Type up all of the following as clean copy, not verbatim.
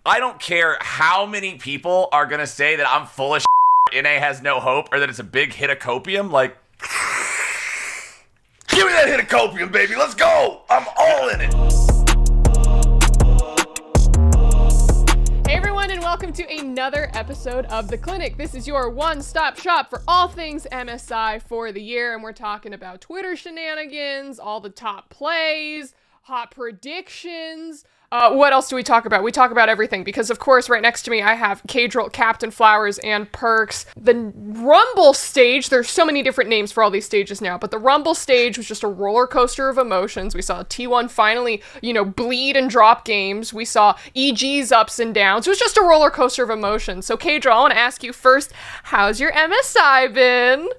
I don't care how many people are going to say that I'm full of NA has no hope or that it's a big hit of Copium. Like, give me that hit of Copium, baby. Let's go. I'm all in it. Hey everyone, and welcome to another episode of The Clinic. This is your one-stop shop for all things MSI for the year, and we're talking about Twitter shenanigans, all the top plays, hot predictions. What else do we talk about? We talk about everything because, of course, right next to me I have Caedrel, Captain Flowers, and Perkz. The Rumble stage, there's so many different names for all these stages now, but the Rumble stage was just a roller coaster of emotions. We saw T1 finally, bleed and drop games. We saw EG's ups and downs. It was just a roller coaster of emotions. So, Caedrel, I want to ask you first, how's your MSI been?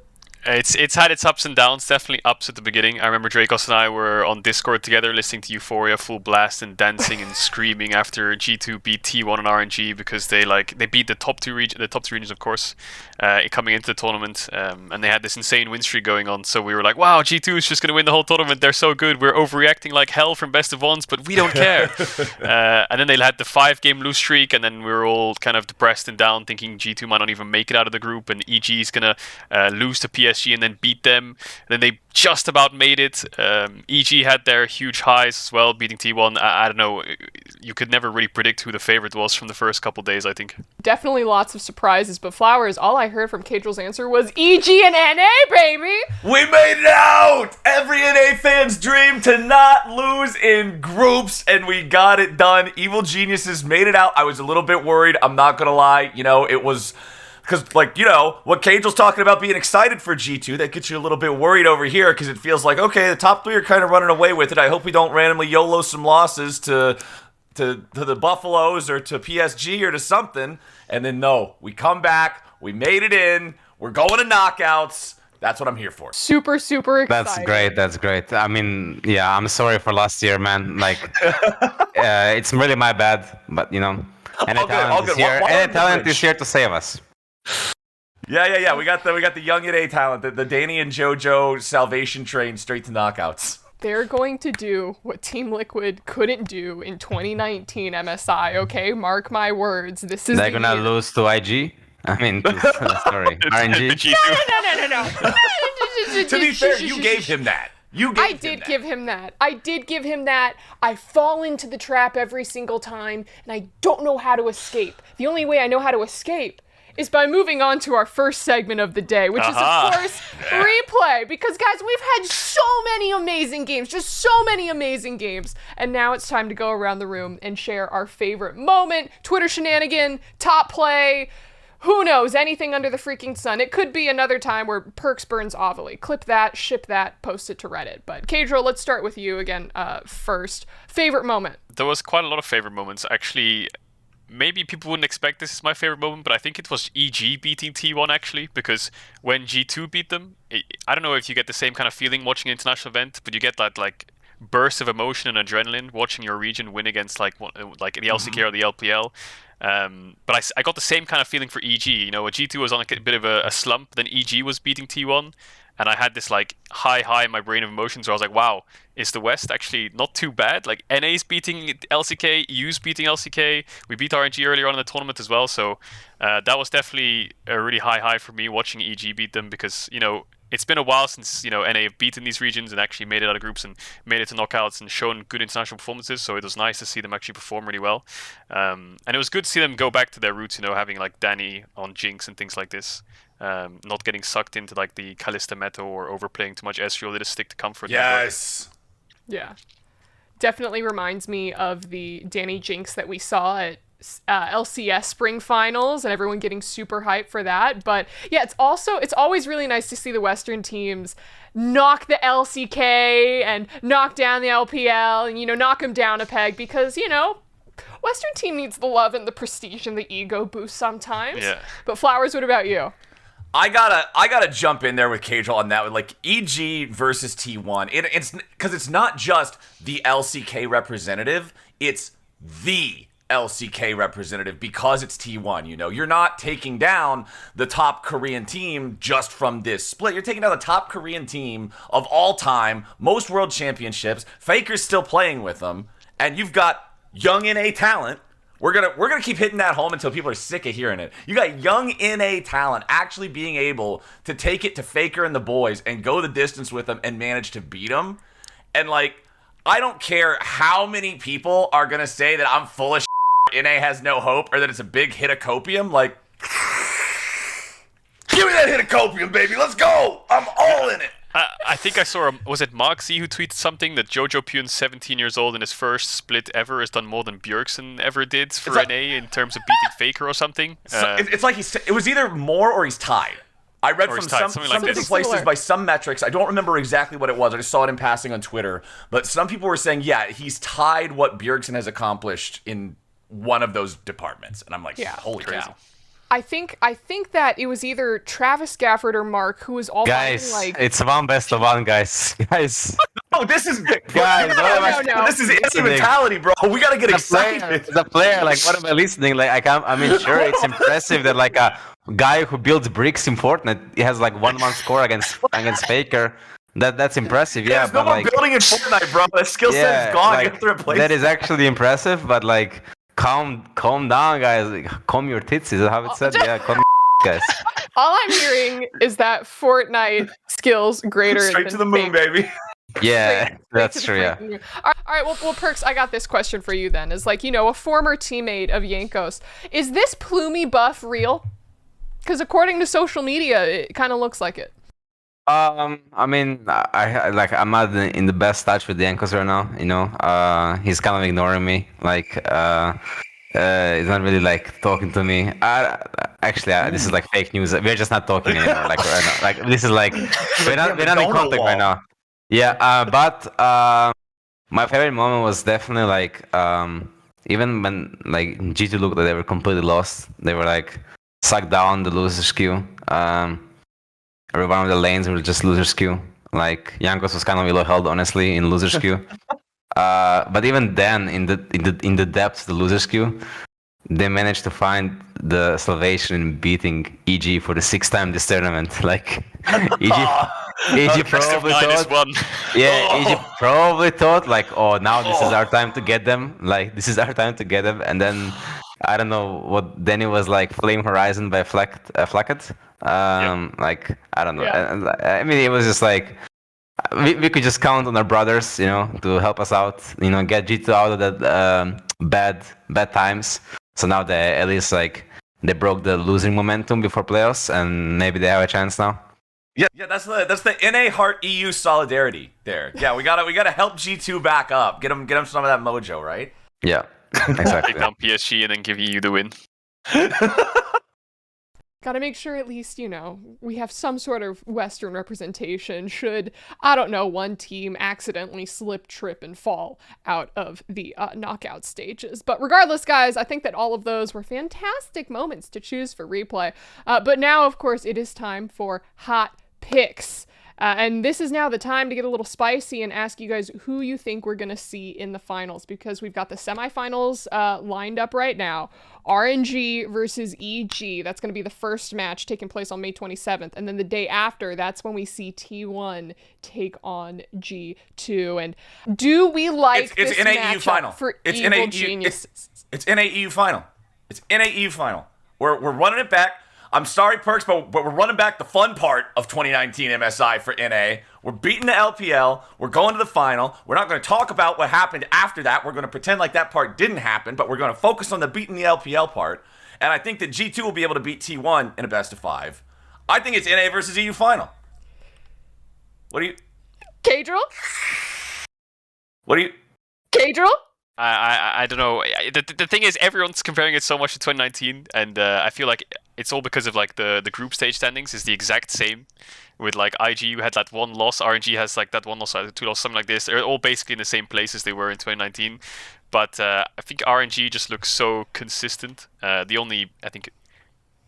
It's had its ups and downs, definitely ups at the beginning. I remember Dracos and I were on Discord together listening to Euphoria full blast and dancing and screaming after G2 beat T1 and RNG because they beat the top two regions, of course, coming into the tournament, and they had this insane win streak going on. So we were like, wow, G2 is just going to win the whole tournament. They're so good. We're overreacting like hell from best of ones, but we don't care. And then they had the 5-game lose streak, and then we were all kind of depressed and down, thinking G2 might not even make it out of the group, and EG is going to lose to PSG and then beat them. And then they just about made it. EG had their huge highs as well, beating T1. I don't know. You could never really predict who the favorite was from the first couple days, I think. Definitely lots of surprises, but Flowers, all I heard from Caedrel's answer was EG and NA, baby! We made it out! Every NA fan's dream to not lose in groups, and we got it done. Evil Geniuses made it out. I was a little bit worried, I'm not gonna lie. It was... Because, what Caedrel's talking about being excited for G2, that gets you a little bit worried over here because it feels like, okay, the top three are kind of running away with it. I hope we don't randomly YOLO some losses to the Buffaloes or to PSG or to something. And then, no, we come back, we made it in, we're going to knockouts. That's what I'm here for. Super, super excited. That's great. I mean, yeah, I'm sorry for last year, man. It's really my bad, but, any talent is here to save us. Yeah. We got the young NA talent, the Danny and JoJo salvation train straight to knockouts. They're going to do what Team Liquid couldn't do in 2019 MSI, okay? Mark my words. They're gonna lose to IG? I mean, sorry, RNG? No. To be fair, you gave him that. I did give him that. I fall into the trap every single time, and I don't know how to escape. The only way I know how to escape is by moving on to our first segment of the day, which is, of course, replay. Because, guys, we've had so many amazing games, and now it's time to go around the room and share our favorite moment, Twitter shenanigan, top play, who knows, anything under the freaking sun. It could be another time where Perkz burns Ovilee. Clip that, ship that, post it to Reddit. But, Caedrel, let's start with you again first. Favorite moment? There was quite a lot of favorite moments, actually. Maybe people wouldn't expect this is my favorite moment, but I think it was EG beating T1 actually, because when G2 beat them, I don't know if you get the same kind of feeling watching an international event, but you get that burst of emotion and adrenaline watching your region win against the LCK or the LPL. But I got the same kind of feeling for EG. G2 was on a bit of a slump, then EG was beating T1. And I had this high in my brain of emotions where I was like, wow, is the West actually not too bad? NA's beating LCK, EU's beating LCK. We beat RNG earlier on in the tournament as well. So that was definitely a really high for me watching EG beat them because, it's been a while since, NA have beaten these regions and actually made it out of groups and made it to knockouts and shown good international performances. So it was nice to see them actually perform really well. And it was good to see them go back to their roots, having Danny on Jinx and things like this. Not getting sucked into the Kalista meta or overplaying too much Ezreal. They just stick to comfort. Yes. Yeah. Definitely reminds me of the Danny Jinx that we saw at LCS Spring Finals and everyone getting super hyped for that. But yeah, it's always really nice to see the Western teams knock the LCK and knock down the LPL and, knock them down a peg because, Western team needs the love and the prestige and the ego boost sometimes. Yeah. But Flowers, what about you? I gotta jump in there with Caedrel on that one. EG versus T1. It's because it's not just the LCK representative, it's the LCK representative because it's T1, You're not taking down the top Korean team just from this split. You're taking down the top Korean team of all time, most world championships. Faker's still playing with them, and you've got young NA talent We're gonna keep hitting that home until people are sick of hearing it. You got young NA talent actually being able to take it to Faker and the boys and go the distance with them and manage to beat them. And like, I don't care how many people are gonna say that I'm full of shit, NA has no hope, or that it's a big hit of Copium. Like, give me that hit of Copium, baby. Let's go. I'm all in it. I think I saw, was it Marc who tweeted something that Jojo Pune, 17 years old in his first split ever, has done more than Bjergsen ever did for NA in terms of beating Faker or something? It's like it was either more or he's tied. I read from some different places by some metrics. I don't remember exactly what it was. I just saw it in passing on Twitter. But some people were saying, yeah, he's tied what Bjergsen has accomplished in one of those departments. And I'm like, holy cow. I think that it was either Travis Gafford or Marc who was all guys. Like, it's one best of one, guys. Guys. Oh, this is guys. No. This is indie mentality, bro. We gotta get excited. The player, like, what am I listening? Like, I mean, sure, it's impressive that like a guy who builds bricks in Fortnite, he has like 1-1 score against Faker. That's impressive, yeah. There's no more building in Fortnite, bro. That skill set's gone. Like, You have to replace that is actually impressive, but like, calm down, guys. Like, calm your tits. Is that how it said? Yeah, calm guys. All I'm hearing is that Fortnite skills greater straight than to the moon, baby. Yeah, that's true. Yeah. All right. Well, Perkz, I got this question for you then. Is like, a former teammate of Jankos. Is this Plumy buff real? Because according to social media, it kind of looks like it. I mean, I'm not in the best touch with the Jankos right now. He's kind of ignoring me. Like, he's not really like talking to me. This is like fake news. We're just not talking anymore. Like right now. Like this is like we're not in contact right now. Yeah. But my favorite moment was definitely like even when like G2 looked like they were completely lost. They were like sucked down the loser's queue. Every one of the lanes were just loser's queue. Like Jankos was kind of below held, honestly, in loser's queue. But even then, in the depths of the loser's queue, they managed to find the salvation in beating EG for the 6th time this tournament. Like EG probably thought, EG probably thought like, oh, now this is our time to get them. Like this is our time to get them, and then. I don't know what Danny was like. Flame Horizon by Flacket. Like I don't know. Yeah. I mean, it was just like we could just count on our brothers, to help us out. Get G2 out of that bad times. So now they at least like they broke the losing momentum before playoffs, and maybe they have a chance now. Yeah, that's the NA Heart EU solidarity there. Yeah, we gotta help G2 back up. Get them some of that mojo, right? Yeah. Exactly. Take down PSG and then give you the win. Gotta make sure at least, we have some sort of Western representation should, I don't know, one team accidentally slip, trip, and fall out of the knockout stages. But regardless, guys, I think that all of those were fantastic moments to choose for replay. But now, of course, it is time for hot picks. And this is now the time to get a little spicy and ask you guys who you think we're going to see in the finals, because we've got the semifinals lined up right now. RNG versus EG. That's going to be the first match taking place on May 27th. And then the day after, that's when we see T1 take on G2. And do we like this matchup final for it's Evil Geniuses? It's NAEU final. It's NAEU final. We're running it back. I'm sorry, Perkz, but we're running back the fun part of 2019 MSI for NA. We're beating the LPL. We're going to the final. We're not going to talk about what happened after that. We're going to pretend like that part didn't happen, but we're going to focus on the beating the LPL part. And I think that G2 will be able to beat T1 in a best of 5. I think it's NA versus EU final. What do you... Caedrel? What do you... Caedrel? I don't know. The thing is, everyone's comparing it so much to 2019, and I feel like it's all because of like the group stage standings is the exact same. With like IG, you had that one loss. RNG has like that one loss, 2 loss, something like this. They're all basically in the same place as they were in 2019. But I think RNG just looks so consistent. The only, I think,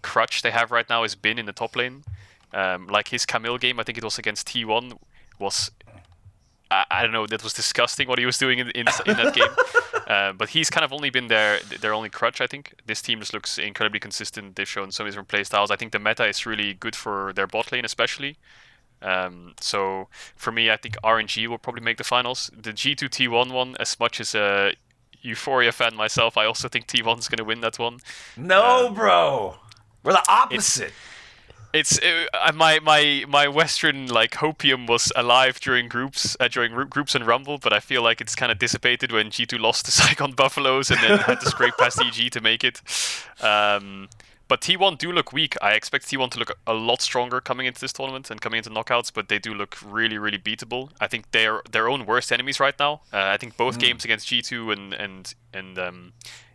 crutch they have right now is Bin in the top lane. Like his Camille game, I think it was against T1, was... I don't know, that was disgusting what he was doing in that game. But he's kind of only been their only crutch, I think. This team just looks incredibly consistent. They've shown some different playstyles. I think the meta is really good for their bot lane, especially. So for me, I think RNG will probably make the finals. The G2 T1 one, as much as Euphoria fan myself, I also think T1's going to win that one. No, bro. We're the opposite. My Western like Hopium was alive during groups and Rumble, but I feel like it's kind of dissipated when G2 lost to Saigon Buffaloes and then had to scrape past EG to make it. But T1 do look weak. I expect T1 to look a lot stronger coming into this tournament and coming into knockouts, but they do look really, really beatable. I think they're their own worst enemies right now. I think both games against G2 and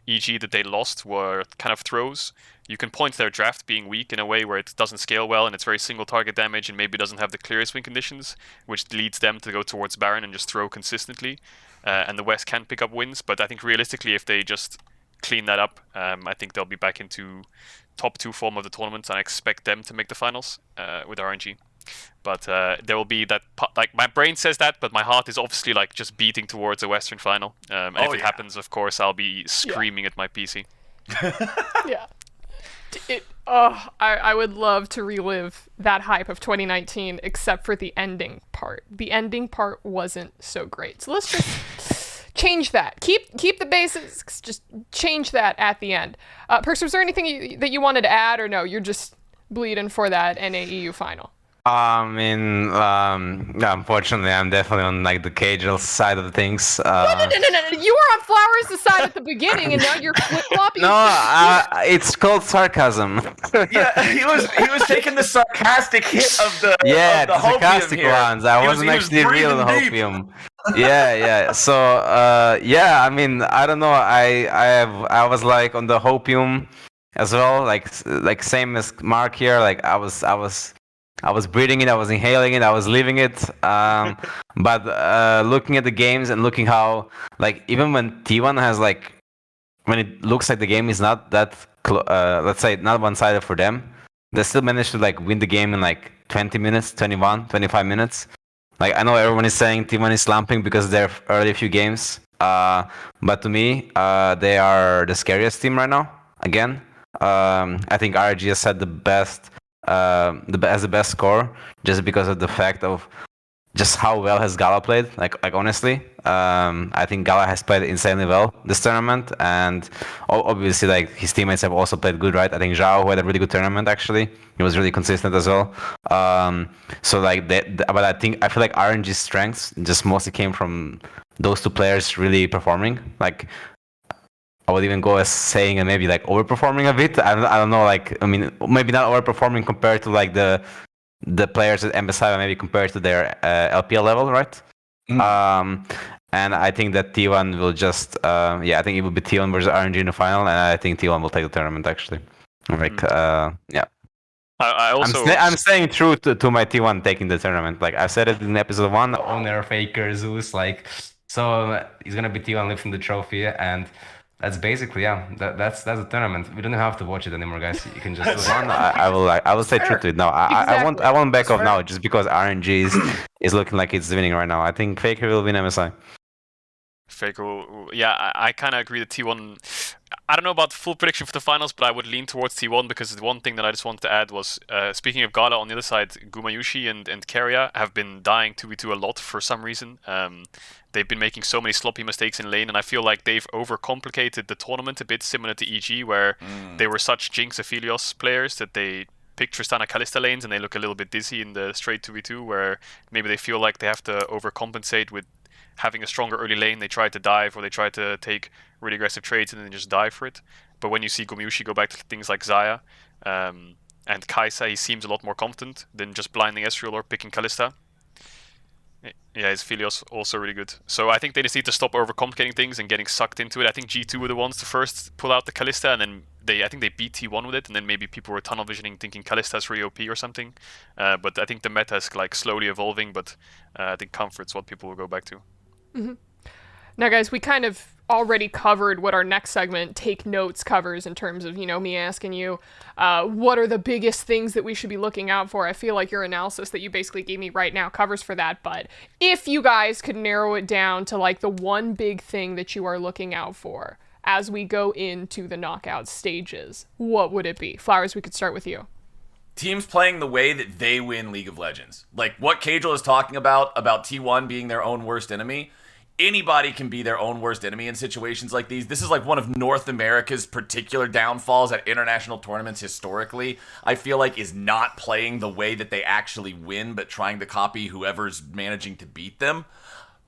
EG that they lost were kind of throws. You can point to their draft being weak in a way where it doesn't scale well and it's very single target damage and maybe doesn't have the clearest win conditions, which leads them to go towards Baron and just throw consistently. And the West can pick up wins, but I think realistically, if they just clean that up, I think they'll be back into top 2 form of the tournament, and I expect them to make the finals with RNG. But there will be that, like, my brain says that, but my heart is obviously like just beating towards a Western final. And if it happens, of course, I'll be screaming at my PC. Yeah. I would love to relive that hype of 2019, except for the ending part. The ending part wasn't so great. So let's just change that. Keep the basics. Just change that at the end. Perkz, was there anything that you wanted to add, or no? You're just bleeding for that NAEU final. I mean, unfortunately, I'm definitely on like the Caedrel side of things. No. You were on Flowers' side at the beginning, and now you're flip-flopping. No, it's called sarcasm. Yeah, he was taking the sarcastic hit of the the Hopium sarcastic here. ones. I He wasn't was actually real in the breathing deep. Hopium. Yeah. So, I mean, I don't know. I was like on the Hopium as well, like same as Marc here. Like I was breathing it, I was inhaling it, I was living it. But looking at the games and looking how, like, even when T1 has, like, when it looks like the game is not that, let's say, not one-sided for them, they still manage to, like, win the game in, like, 20 minutes, 21, 25 minutes. Like, I know everyone is saying T1 is slumping because of their early few games. But to me, they are the scariest team right now, again. I think RG has had the best the best score just because of the fact of just how well has Gala played. Like honestly, I think Gala has played insanely well this tournament, and obviously like his teammates have also played good, right? I think Zhao, who had a really good tournament, actually, he was really consistent as well. So like but I feel like RNG's strengths just mostly came from those two players really performing. Like, I would even go as saying and maybe like overperforming a bit. I don't know, like, I mean, maybe not overperforming compared to like the players at MSI, but maybe compared to their LPL level, right? And I think that T1 will just, I think it will be T1 versus RNG in the final, and I think T1 will take the tournament actually. Like, yeah. I also I'm staying true to my T1 taking the tournament. Like I said it in episode 1. Owner, Faker, Zeus, like, so he's gonna be T1 lifting the trophy, and that's basically that's the tournament. We don't have to watch it anymore, guys. You can just I will stay true to it now. I won't back off now just because RNG is looking like it's winning right now. I think Faker will win MSI. Faker will, I kind of agree that T1. I don't know about the full prediction for the finals, but I would lean towards T1 because the one thing that I just wanted to add was, speaking of Gala, on the other side, Gumayushi and Keria have been dying 2v2 a lot for some reason. They've been making so many sloppy mistakes in lane, and I feel like they've overcomplicated the tournament a bit, similar to EG, where they were such Jinx Aphelios players that they pick Tristana Kalista lanes and they look a little bit dizzy in the straight 2v2, where maybe they feel like they have to overcompensate with having a stronger early lane. They try to dive or they try to take really aggressive trades and then just die for it. But when you see Gumayushi go back to things like Xayah and Kai'Sa, he seems a lot more confident than just blinding Ezreal or picking Kalista. Yeah, his Philios also really good. So I think they just need to stop overcomplicating things and getting sucked into it. I think G2 were the ones to first pull out the Kalista, and then I think they beat T1 with it, and then maybe people were tunnel visioning thinking Kalista's really OP or something. But I think the meta is like slowly evolving, but I think Comfort's what people will go back to. Mm-hmm. Now, guys, we kind of already covered what our next segment, Take Notes, covers in terms of, me asking you what are the biggest things that we should be looking out for. I feel like your analysis that you basically gave me right now covers for that. But if you guys could narrow it down to like the one big thing that you are looking out for as we go into the knockout stages, what would it be? Flowers, we could start with you. Teams playing the way that they win League of Legends. Like what Caedrel is talking about T1 being their own worst enemy. anybody can be their own worst enemy in situations like these. This is like one of North America's particular downfalls at international tournaments historically. I feel like is not playing the way that they actually win, but trying to copy whoever's managing to beat them.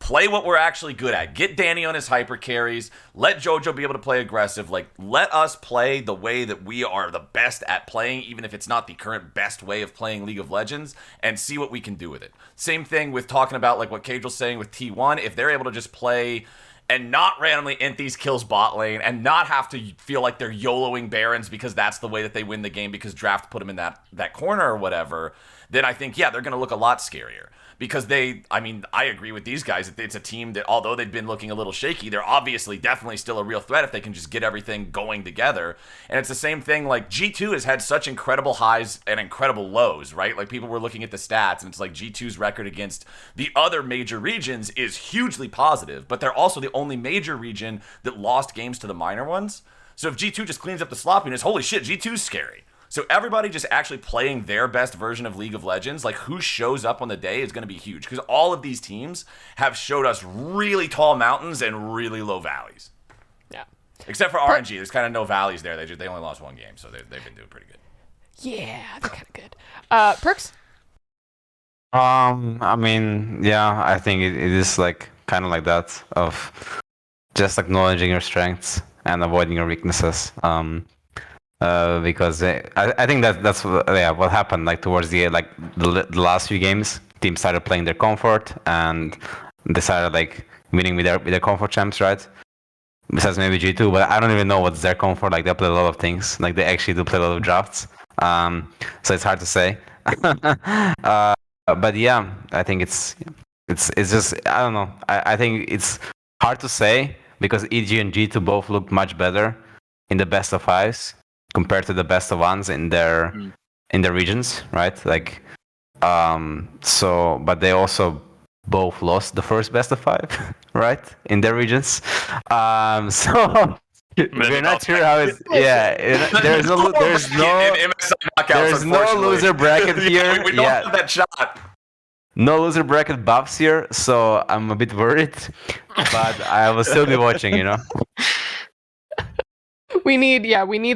Play what we're actually good at. Get Danny on his hyper carries. Let JoJo be able to play aggressive. Like, let us play the way that we are the best at playing, even if it's not the current best way of playing League of Legends, and see what we can do with it. Same thing with talking about like what Caedrel's saying with T1. If they're able to just play and not randomly int these kills bot lane and not have to feel like they're YOLOing Barons because that's the way that they win the game because draft put them in that corner or whatever, then I think, yeah, they're going to look a lot scarier. Because I agree with these guys. It's a team that, although they've been looking a little shaky, they're obviously definitely still a real threat if they can just get everything going together. And it's the same thing, like, G2 has had such incredible highs and incredible lows, right? Like, people were looking at the stats, and it's like G2's record against the other major regions is hugely positive, but they're also the only major region that lost games to the minor ones. So if G2 just cleans up the sloppiness, holy shit, G2's scary. So everybody just actually playing their best version of League of Legends, like who shows up on the day is going to be huge. Because all of these teams have showed us really tall mountains and really low valleys. Yeah. Except for RNG. There's kind of no valleys there. They only lost one game, so they've been doing pretty good. Yeah, they're kind of good. Perkz? I mean, yeah, I think it is like kind of like that of just acknowledging your strengths and avoiding your weaknesses. Because I think that's what happened like towards the last few games. Teams started playing their comfort and decided like winning with their comfort champs, right? Besides maybe G2, but I don't even know what's their comfort. Like they play a lot of things. Like they actually do play a lot of drafts. So it's hard to say. But yeah, I think it's just I don't know. I think it's hard to say because EG and G2 both look much better in the best of fives compared to the best of ones in their regions, right? Like, so, but they also both lost the first best of five, right, in their regions. So we're not sure how it's. Yeah, there's no loser bracket here. We don't have that shot. No loser bracket buffs here, so I'm a bit worried, but I will still be watching, you know. We need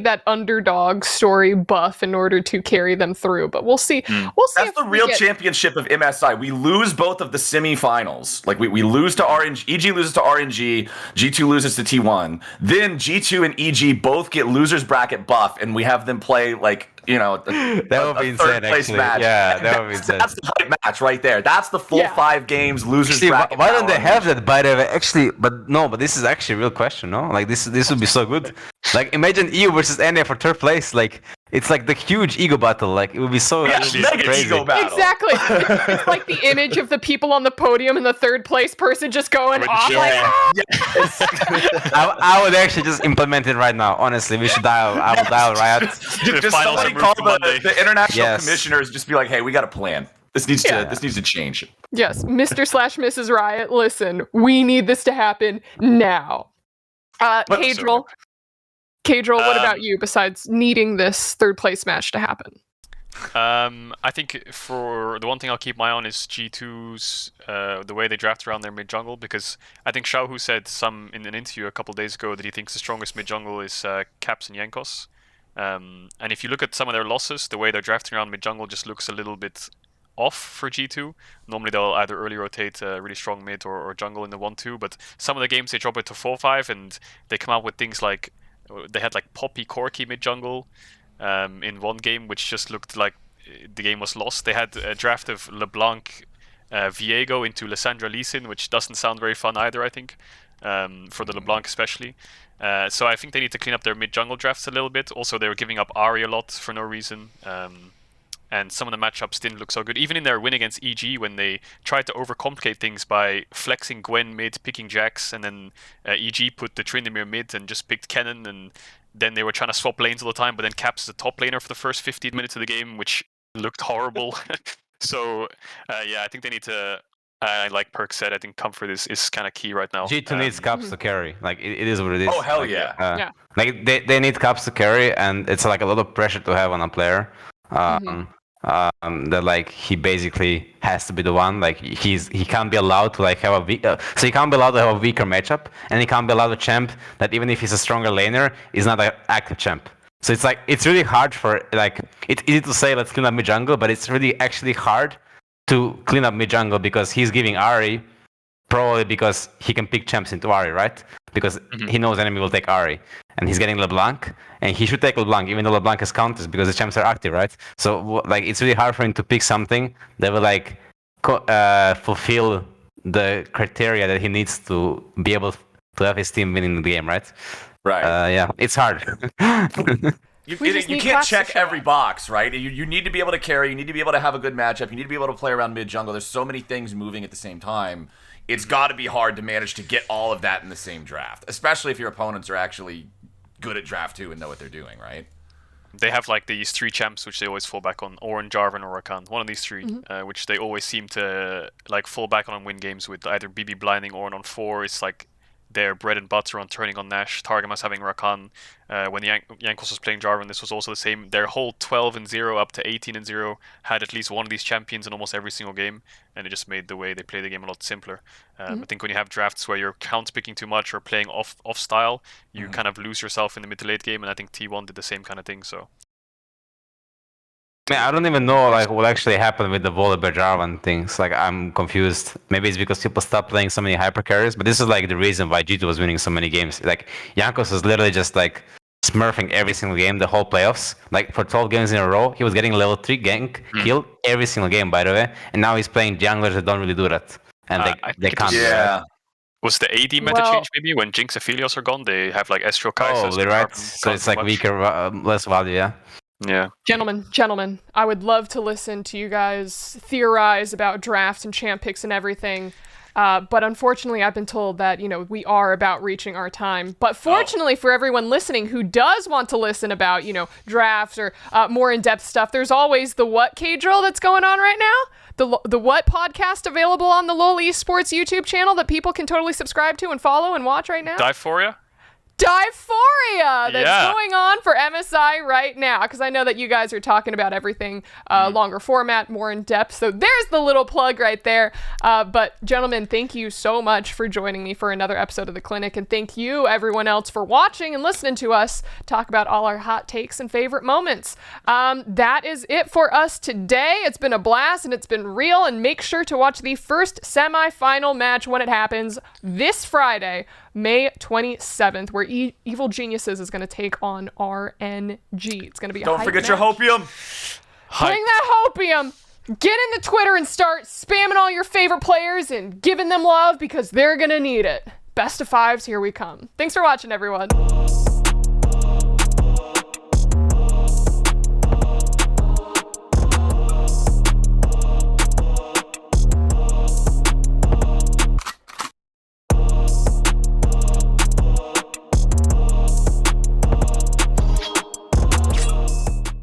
that underdog story buff in order to carry them through, but we'll see. We'll see. That's the real championship of MSI. We lose both of the semifinals. Like we lose to RNG. EG loses to RNG. G2 loses to T1. Then G2 and EG both get losers bracket buff, and we have them play like. You know, that would be insane. Actually, match. Yeah, that would be insane. That's the hype match right there. That's the full 5 games losers bracket. Why don't they have that? By the way, actually, but this is actually a real question. No, like this would be so good. Like imagine EU versus NA for third place. Like it's like the huge ego battle. Like it would be so crazy. Ego battle. Exactly. It's like the image of the people on the podium and the third place person just going off. Yes. I would actually just implement it right now. Honestly, we should dial. I will dial Riot. Just somebody call the international commissioners. Just be like, hey, we got a plan. This needs to change. Yes, Mr./Mrs. Riot. Listen, we need this to happen now. Caedrel, what about you? Besides needing this third place match to happen, I think for the one thing I'll keep my eye on is G2's the way they draft around their mid jungle, because I think Xiaohu said in an interview a couple days ago that he thinks the strongest mid jungle is Caps and Jankos. And if you look at some of their losses, the way they're drafting around mid jungle just looks a little bit off for G2. Normally they'll either early rotate really strong mid or jungle in the 1-2, but some of the games they drop it to 4-5 and they come out with things like they had like Poppy Corki mid jungle in one game, which just looked like the game was lost. They had a draft of LeBlanc Viego into Lissandra Lee Sin, which doesn't sound very fun either, I think, for the LeBlanc especially. So I think they need to clean up their mid-jungle drafts a little bit. Also, they were giving up Ahri a lot for no reason. And some of the matchups didn't look so good. Even in their win against EG, when they tried to overcomplicate things by flexing Gwen mid, picking Jax, and then EG put the Tryndamere mid and just picked Kennen, and then they were trying to swap lanes all the time, but then Caps is the top laner for the first 15 minutes of the game, which looked horrible. So, I think they need to... like Perkz said, I think comfort is kind of key right now. G2 needs Caps to carry. Like it is what it is. Oh hell yeah! Like they need Caps to carry, and it's like a lot of pressure to have on a player. that like he basically has to be the one. Like he can't be allowed to like have so he can't be allowed to have a weaker matchup, and he can't be allowed to champ that even if he's a stronger laner, is not an active champ. So it's like it's really hard for like it's easy to say let's clean up mid jungle, but it's really actually hard to clean up mid jungle because he's giving Ahri probably because he can pick champs into Ahri, right? Because he knows enemy will take Ahri, and he's getting LeBlanc, and he should take LeBlanc even though LeBlanc has counters because the champs are active, right? So like it's really hard for him to pick something that will like fulfill the criteria that he needs to be able to have his team winning the game, right? Right. Yeah, it's hard. You need can't Perkz to check show every up. box, right? You need to be able to carry. You need to be able to have a good matchup. You need to be able to play around mid jungle. There's so many things moving at the same time. It's got to be hard to manage to get all of that in the same draft, especially if your opponents are actually good at draft 2 and know what they're doing, right? They have like these 3 champs which they always fall back on, Ornn, Jarvan, or Rakan. One of these 3, which they always seem to like fall back on and win games with. Either BB blinding Ornn on 4. It's like their bread and butter on turning on Nash. Targamas having Rakan. When the Jankos was playing Jarvan, this was also the same. Their whole 12-0 up to 18-0 had at least one of these champions in almost every single game, and it just made the way they play the game a lot simpler. I think when you have drafts where you're counter picking too much or playing off style, you kind of lose yourself in the mid to late game, and I think T1 did the same kind of thing. So. Man, I don't even know like what actually happened with the Volibear Jarvan things. Like I'm confused. Maybe it's because people stopped playing so many hyper carries, but this is like the reason why G2 was winning so many games. Like Jankos was literally just like smurfing every single game the whole playoffs. Like for 12 games in a row, he was getting level 3 gank kill every single game, by the way. And now he's playing junglers that don't really do that, and they can't. Yeah. Was the AD meta change maybe when Jinx Aphelios are gone? They have like Estro Kai'Sa. Oh, they're right. So it's like weaker, less value, yeah. Yeah. Gentlemen, I would love to listen to you guys theorize about drafts and champ picks and everything. But unfortunately, I've been told that, we are about reaching our time. But fortunately for everyone listening who does want to listen about, drafts or more in-depth stuff, there's always the What Caedrel that's going on right now. The What podcast available on the LoL Esports YouTube channel that people can totally subscribe to and follow and watch right now. Diephoria? Diephoria that's going on for MSI right now, because I know that you guys are talking about everything longer format, more in depth, so there's the little plug right there. But gentlemen, thank you so much for joining me for another episode of The Clinic, and thank you everyone else for watching and listening to us talk about all our hot takes and favorite moments. That is it for us today. It's been a blast and it's been real, and make sure to watch the first semi-final match when it happens this Friday, May 27th, where Evil Geniuses is going to take on RNG. It's going to be a Don't forget your Hopium. Bring that Hopium. Get into Twitter and start spamming all your favorite players and giving them love because they're going to need it. Best of 5s, here we come. Thanks for watching, everyone.